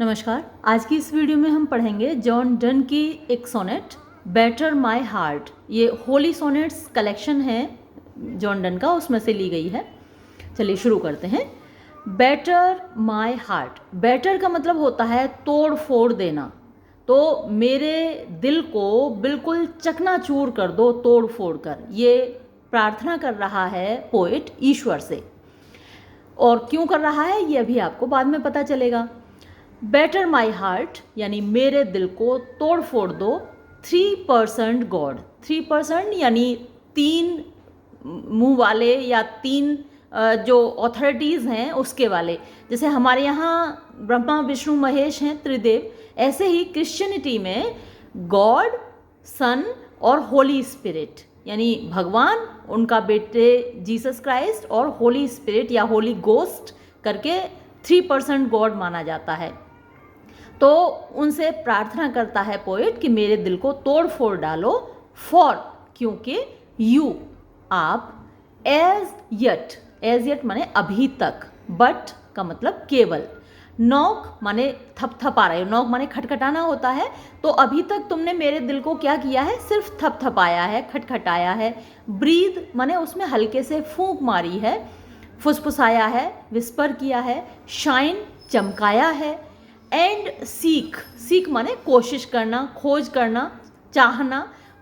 नमस्कार। आज की इस वीडियो में हम पढ़ेंगे जॉन डन की एक सोनेट बेटर माय हार्ट। ये होली सोनेट्स कलेक्शन है जॉन डन का, उसमें से ली गई है। चलिए शुरू करते हैं। बेटर माय हार्ट, बेटर का मतलब होता है तोड़ फोड़ देना। तो मेरे दिल को बिल्कुल चकनाचूर कर दो तोड़ फोड़ कर, ये प्रार्थना कर रहा है पोएट ईश्वर से। और क्यों कर रहा है ये अभी आपको बाद में पता चलेगा। बेटर माई हार्ट यानी मेरे दिल को तोड़ फोड़ दो 3% गॉड। 3% यानी 3 मुंह वाले या 3 जो ऑथोरिटीज़ हैं उसके वाले। जैसे हमारे यहाँ ब्रह्मा विष्णु महेश हैं त्रिदेव, ऐसे ही क्रिश्चियनिटी में गॉड, सन और होली स्पिरिट यानी भगवान, उनका बेटे जीसस क्राइस्ट और होली स्पिरिट या होली गोस्ट करके 3% गॉड माना जाता है। तो उनसे प्रार्थना करता है पोएट कि मेरे दिल को तोड़ फोड़ डालो। फॉर क्योंकि यू आप, एज यट माने अभी तक, बट का मतलब केवल, नॉक माने थपथपा रहे हो, नॉक माने खटखटाना होता है। तो अभी तक तुमने मेरे दिल को क्या किया है, सिर्फ थपथपाया है, खटखटाया है। ब्रीद माने उसमें हल्के से फूंक मारी है, फुसफुसाया है, विस्पर किया है। शाइन चमकाया है। एंड सीक माने कोशिश करना, खोज करना, चाहना।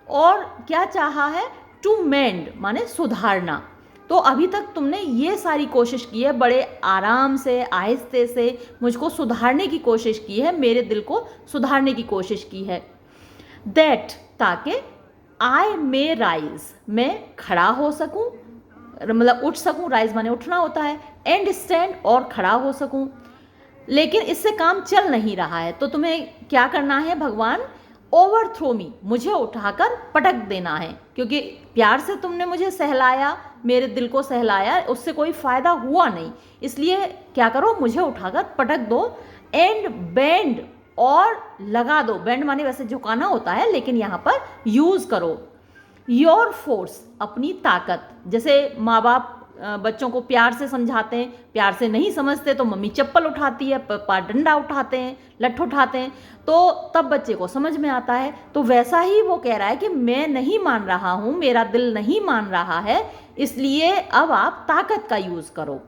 और क्या चाहा है, टू मेंड माने सुधारना। तो अभी तक तुमने ये सारी कोशिश की है, बड़े आराम से आहिस्ते से मुझको सुधारने की कोशिश की है, मेरे दिल को सुधारने की कोशिश की है। दैट ताकि आई मे राइज मैं खड़ा हो सकूं, मतलब उठ सकूं, राइज माने उठना होता है, एंड स्टैंड और खड़ा हो सकूं। लेकिन इससे काम चल नहीं रहा है, तो तुम्हें क्या करना है भगवान, ओवरथ्रो मी मुझे उठाकर पटक देना है। क्योंकि प्यार से तुमने मुझे सहलाया, मेरे दिल को सहलाया, उससे कोई फायदा हुआ नहीं, इसलिए क्या करो मुझे उठाकर पटक दो। एंड बेंड और लगा दो, बेंड माने वैसे झुकाना होता है लेकिन यहाँ पर यूज करो योर फोर्स अपनी ताकत। जैसे माँ बाप बच्चों को प्यार से समझाते हैं, प्यार से नहीं समझते तो मम्मी चप्पल उठाती है, पापा डंडा उठाते हैं, लठ उठाते हैं, तो तब बच्चे को समझ में आता है। तो वैसा ही वो कह रहा है कि मैं नहीं मान रहा हूँ, मेरा दिल नहीं मान रहा है, इसलिए अब आप ताकत का यूज करो।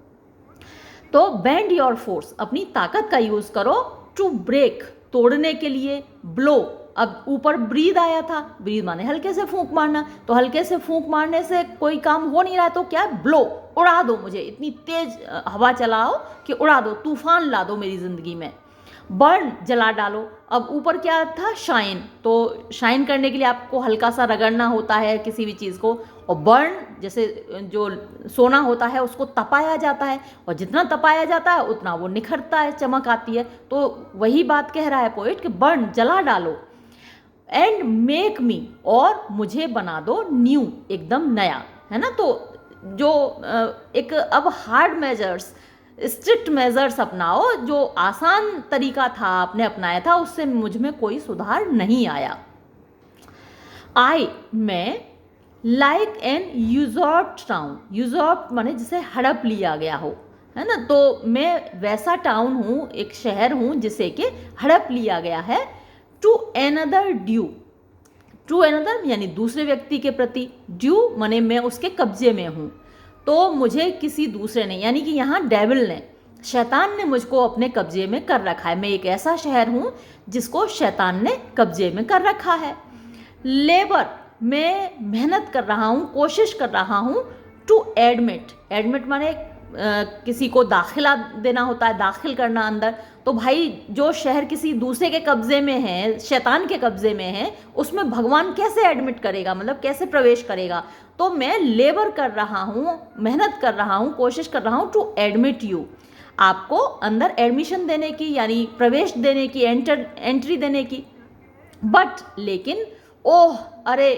तो बेंड योर फोर्स अपनी ताकत का यूज करो। टू ब्रेक तोड़ने के लिए, ब्लो अब ऊपर ब्रीद आया था, ब्रीद माने हल्के से फूंक मारना, तो हल्के से फूंक मारने से कोई काम हो नहीं रहा, तो क्या ब्लो उड़ा दो, मुझे इतनी तेज हवा चलाओ कि उड़ा दो, तूफान ला दो मेरी जिंदगी में। बर्न जला डालो, अब ऊपर क्या था, शाइन, तो शाइन करने के लिए आपको हल्का सा रगड़ना होता है किसी भी चीज़ को। और बर्न जैसे जो सोना होता है उसको तपाया जाता है, और जितना तपाया जाता है उतना वो निखरता है, चमक आती है। तो वही बात कह रहा है पोएट कि बर्न जला डालो। एंड मेक मी और मुझे बना दो न्यू एकदम नया, है ना। तो जो एक अब हार्ड मेजर्स, स्ट्रिक्ट मेजर्स अपनाओ, जो आसान तरीका था आपने अपनाया था उससे मुझ में कोई सुधार नहीं आया। आई मैं लाइक एन यूजॉर्प्ड टाउन, यूजॉर्प्ड माने जिसे हड़प लिया गया हो, है ना। तो मैं वैसा टाउन हूँ, एक शहर हूँ जिसे कि हड़प लिया गया है। To another due, to another यानी दूसरे व्यक्ति के प्रति, ड्यू माने मैं उसके कब्जे में हूँ, तो मुझे किसी दूसरे ने यानी कि यहाँ डेविल ने, शैतान ने मुझको अपने कब्जे में कर रखा है। मैं एक ऐसा शहर हूँ जिसको शैतान ने कब्जे में कर रखा है। लेबर मैं मेहनत कर रहा हूँ, कोशिश कर रहा हूँ। टू एडमिट, एडमिट माने किसी को दाखिला देना होता है, दाखिल करना अंदर। तो भाई जो शहर किसी दूसरे के कब्जे में है, शैतान के कब्जे में है, उसमें भगवान कैसे एडमिट करेगा, मतलब कैसे प्रवेश करेगा। तो मैं लेबर कर रहा हूँ, मेहनत कर रहा हूँ, कोशिश कर रहा हूँ। टू एडमिट यू आपको अंदर एडमिशन देने की यानी प्रवेश देने की, एंट्री देने की। बट लेकिन ओह अरे,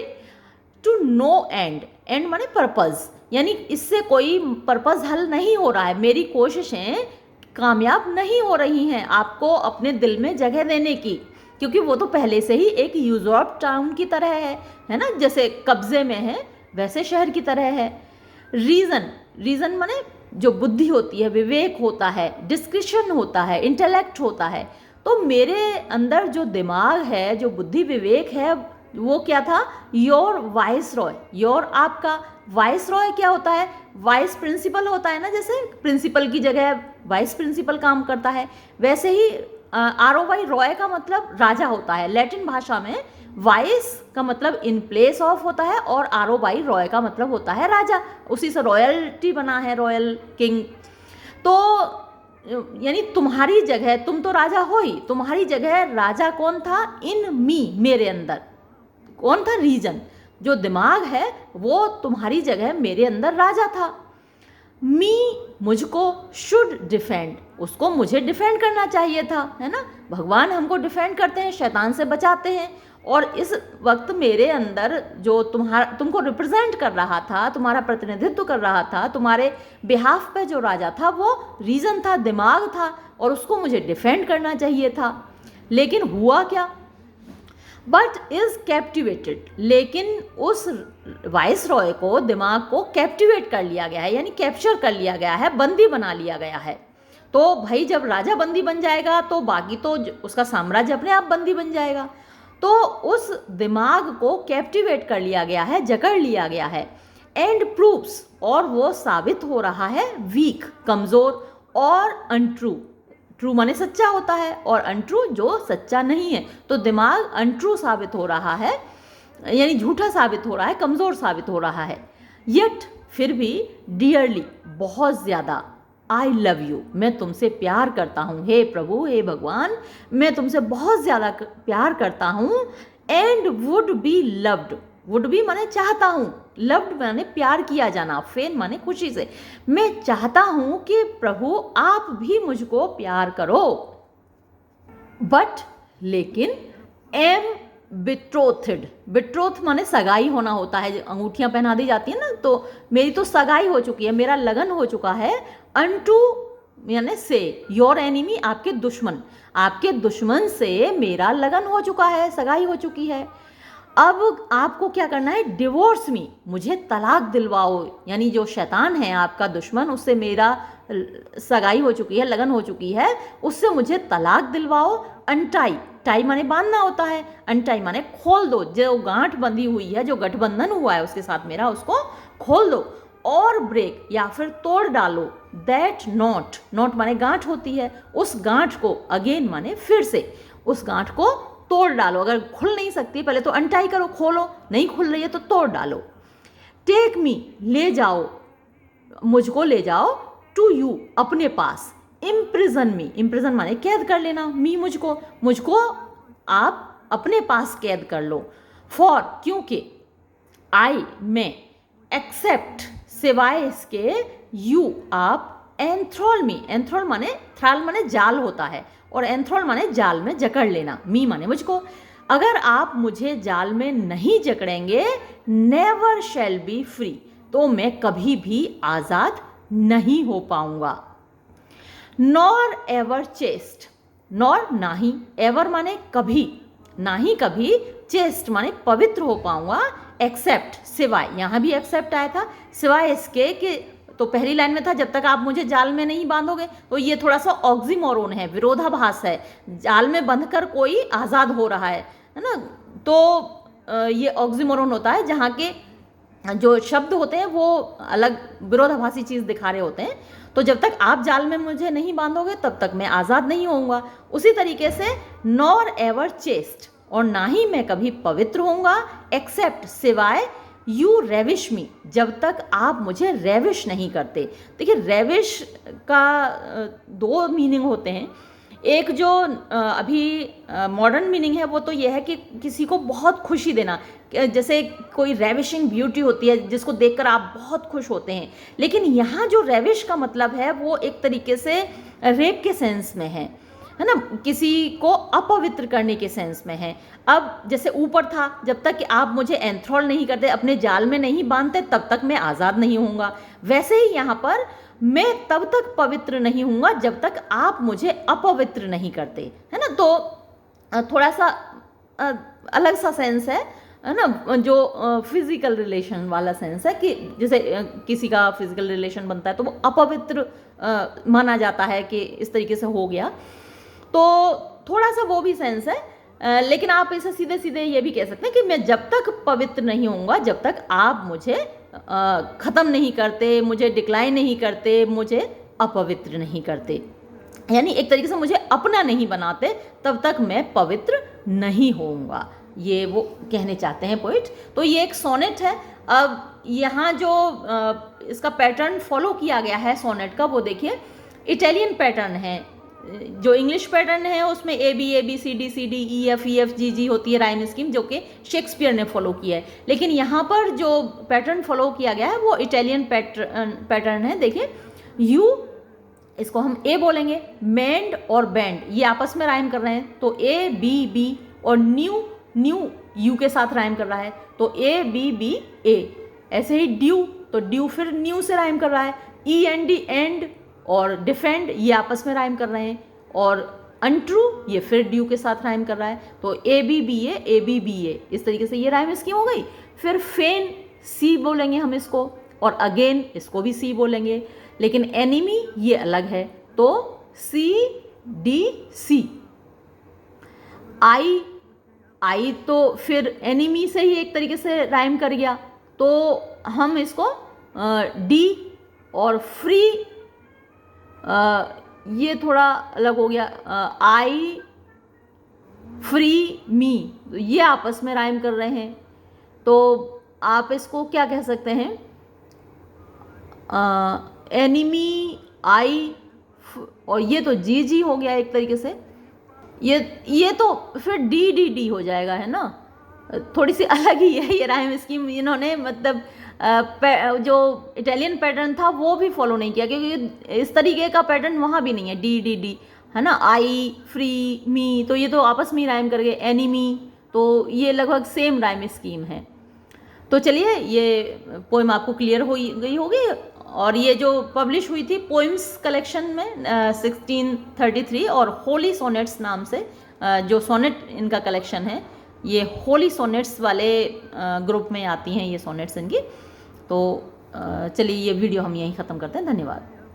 टू नो एंड, एंड माने पर्पज, यानी इससे कोई पर्पज हल नहीं हो रहा है, मेरी कोशिशें कामयाब नहीं हो रही हैं आपको अपने दिल में जगह देने की, क्योंकि वो तो पहले से ही एक यूजॉर्प टाउन की तरह है ना, जैसे कब्जे में है वैसे शहर की तरह है। रीजन माने जो बुद्धि होती है, विवेक होता है, डिस्क्रिशन होता है, इंटेलेक्ट होता है, तो तो मेरे अंदर जो दिमाग है, जो बुद्धि विवेक है, वो क्या था? Your vice Roy. योर आपका वाइस रॉय क्या होता है? वाइस प्रिंसिपल होता है ना, जैसे प्रिंसिपल की जगह वाइस प्रिंसिपल काम करता है, वैसे ही ROY रॉय का मतलब राजा होता है। लैटिन भाषा में वाइस का मतलब इन प्लेस ऑफ होता है और ROY रॉय का मतलब होता है राजा। उसी से रॉयल्टी बना है, रॉयल किंग। तो यानी तुम्हारी जगह, तुम तो राजा हो ही, तुम्हारी जगह राजा कौन था? इन मी, मेरे अंदर कौन था? रीजन। जो दिमाग है वो तुम्हारी जगह मेरे अंदर राजा था। मी, मुझको शुड डिफेंड, उसको मुझे डिफेंड करना चाहिए था, है ना। भगवान हमको डिफेंड करते हैं, शैतान से बचाते हैं। और इस वक्त मेरे अंदर जो तुमको रिप्रेजेंट कर रहा था, तुम्हारा प्रतिनिधित्व कर रहा था, तुम्हारे बिहाफ पे जो राजा था वो रीजन था, दिमाग था, और उसको मुझे डिफेंड करना चाहिए था। लेकिन हुआ क्या? बट इज कैप्टिवेटेड, लेकिन उस वाइस रॉय को, दिमाग को कैप्टिवेट कर लिया गया है, यानी कैप्चर कर लिया गया है, बंदी बना लिया गया है। तो भाई जब राजा बंदी बन जाएगा तो बाकी तो उसका साम्राज्य अपने आप बंदी बन जाएगा। तो उस दिमाग को कैप्टिवेट कर लिया गया है, जकड़ लिया गया है। एंड प्रूव्स, और वो साबित हो रहा है वीक, कमज़ोर, और अनट्रू। ट्रू माने सच्चा होता है, और अनट्रू जो सच्चा नहीं है। तो दिमाग अनट्रू साबित हो रहा है, यानी झूठा साबित हो रहा है, कमज़ोर साबित हो रहा है। येट, फिर भी, डियरली, बहुत ज़्यादा, आई लव यू, मैं तुमसे प्यार करता हूँ, हे प्रभु, हे भगवान, मैं तुमसे बहुत ज़्यादा प्यार करता हूँ। And would be loved, would be माने चाहता हूँ, लव्ड माने प्यार किया जाना, फेन माने खुशी से। मैं चाहता हूँ कि प्रभु आप भी मुझको प्यार करो। बट, लेकिन, एम बिट्रोथड, बिट्रोथ माने सगाई होना होता है, अंगूठियां पहना दी जाती है ना, तो मेरी तो सगाई हो चुकी है, मेरा लगन हो चुका है। अनटू यानी से, योर एनिमी, आपके दुश्मन, आपके दुश्मन से मेरा लगन हो चुका है, सगाई हो चुकी है। अब आपको क्या करना है? डिवोर्स मी, मुझे तलाक दिलवाओ, यानी जो शैतान है आपका दुश्मन, उससे मेरा सगाई हो चुकी है, लगन हो चुकी है, उससे मुझे तलाक दिलवाओ। अनटाई, टाई माने बांधना होता है, अनटाई माने खोल दो, जो गांठ बंधी हुई है, जो गठबंधन हुआ है उसके साथ मेरा, उसको खोल दो। और ब्रेक, या फिर तोड़ डालो, दैट नॉट, नॉट माने गांठ होती है, उस गांठ को, अगेन माने फिर से, उस गांठ को तोड़ डालो। अगर खुल नहीं सकती, पहले तो अनटाई करो, खोलो, नहीं खुल रही है तो तोड़ डालो। टेक मी, ले जाओ, मुझको ले जाओ, टू यू, अपने पास। इम्प्रिजन मी, इम्प्रिजन माने कैद कर लेना, मी मुझको, मुझको आप अपने पास कैद कर लो। फॉर, क्योंकि, आई मैं, एक्सेप्ट सिवाय इसके, यू आप, एंथ्रोल मी, एंथ्रोल माने, थ्राल माने जाल होता है, और एंथ्रोल माने जाल में जकड़ लेना, मी माने मुझको। अगर आप मुझे जाल में नहीं जकड़ेंगे, नेवर शैल बी फ्री, तो मैं कभी भी आज़ाद नहीं हो पाऊंगा। नॉर एवर चेस्ट, नॉर ना ही, एवर माने कभी, ना ही कभी, चेस्ट माने पवित्र हो पाऊंगा, एक्सेप्ट सिवाय, यहाँ भी एक्सेप्ट आया था, सिवाय इसके कि, तो पहली लाइन में था जब तक आप मुझे जाल में नहीं बांधोगे, तो ये थोड़ा सा ऑक्सीमोरोन है, विरोधाभास है, जाल में बंधकर कोई आज़ाद हो रहा है ना। तो ये ऑक्सीमोरोन होता है, जहाँ के जो शब्द होते हैं वो अलग विरोधाभासी चीज़ दिखा रहे होते हैं। तो जब तक आप जाल में मुझे नहीं बांधोगे तब तक मैं आज़ाद नहीं होऊंगा। उसी तरीके से नॉर एवर चेस्ट, और ना ही मैं कभी पवित्र होऊंगा, एक्सेप्ट सिवाय, यू रेविश मी, जब तक आप मुझे रेविश नहीं करते। देखिए रेविश का दो मीनिंग होते हैं। एक जो अभी मॉडर्न मीनिंग है वो तो यह है कि किसी को बहुत खुशी देना, जैसे कोई रेविशिंग ब्यूटी होती है जिसको देखकर आप बहुत खुश होते हैं। लेकिन यहाँ जो रेविश का मतलब है वो एक तरीके से रेप के सेंस में है ना, किसी को अपवित्र करने के सेंस में है। अब जैसे ऊपर था, जब तक कि आप मुझे एंथ्रोल नहीं करते, अपने जाल में नहीं बांधते, तब तक मैं आज़ाद नहीं होऊंगा। वैसे ही यहाँ पर मैं तब तक पवित्र नहीं होऊंगा जब तक आप मुझे अपवित्र नहीं करते, है ना। तो थोड़ा सा अलग सा सेंस है ना, जो फिजिकल रिलेशन वाला सेंस है कि जैसे किसी का फिजिकल रिलेशन बनता है तो वो अपवित्र माना जाता है कि इस तरीके से हो गया। तो थोड़ा सा वो भी सेंस है, लेकिन आप इसे सीधे सीधे ये भी कह सकते हैं कि मैं जब तक पवित्र नहीं होऊंगा, जब तक आप मुझे ख़त्म नहीं करते, मुझे डिक्लाइन नहीं करते, मुझे अपवित्र नहीं करते, यानी एक तरीके से मुझे अपना नहीं बनाते, तब तक मैं पवित्र नहीं होऊंगा, ये वो कहने चाहते हैं पोइट। तो ये एक सोनेट है। अब यहाँ जो इसका पैटर्न फॉलो किया गया है सोनेट का, वो देखिए इटालियन पैटर्न है। जो इंग्लिश पैटर्न है उसमें A B C D E F G होती है राइम स्कीम, जो कि शेक्सपियर ने फॉलो किया है। लेकिन यहाँ पर जो पैटर्न फॉलो किया गया है वो इटालियन पैटर्न है। देखिए यू, इसको हम ए बोलेंगे, मेंड और बैंड ये आपस में राइम कर रहे हैं, तो ए बी, और न्यू यू के साथ राइम कर रहा है, तो ए बी ए। ऐसे ही ड्यू, तो ड्यू फिर न्यू से राइम कर रहा है, ई एन डी एंड, और डिफेंड ये आपस में राइम कर रहे हैं, और अनट्रू ये फिर ड्यू के साथ राइम कर रहा है, तो ए बी ए। इस तरीके से ये राइम स्कीम हो गई। फिर फेन सी बोलेंगे हम इसको, और अगेन इसको भी सी बोलेंगे, लेकिन एनिमी ये अलग है, तो सी डी सी। आई तो फिर एनिमी से ही एक तरीके से राइम कर गया, तो हम इसको डी, और फ्री ये थोड़ा अलग हो गया, आई फ्री मी, तो ये आपस में राइम कर रहे हैं, तो आप इसको क्या कह सकते हैं, एनिमी आई, और ये तो जी हो गया एक तरीके से। ये तो फिर डी हो जाएगा, है ना। थोड़ी सी अलग ही है ये राइम स्कीम, इन्होंने मतलब जो इटालियन पैटर्न था वो भी फॉलो नहीं किया, क्योंकि इस तरीके का पैटर्न वहाँ भी नहीं है, डी, है ना। आई फ्री मी, तो ये तो आपस में ही राइम कर गए। एनिमी, तो ये लगभग सेम राइम स्कीम है। तो चलिए ये पोइम आपको क्लियर हो गई होगी, और ये जो पब्लिश हुई थी पोइम्स कलेक्शन में 1633, और होली सोनेट्स नाम से जो सोनेट इनका कलेक्शन है, ये होली सोनेट्स वाले ग्रुप में आती हैं ये सोनेट्स इनकी। तो चलिए ये वीडियो हम यहीं ख़त्म करते हैं। धन्यवाद।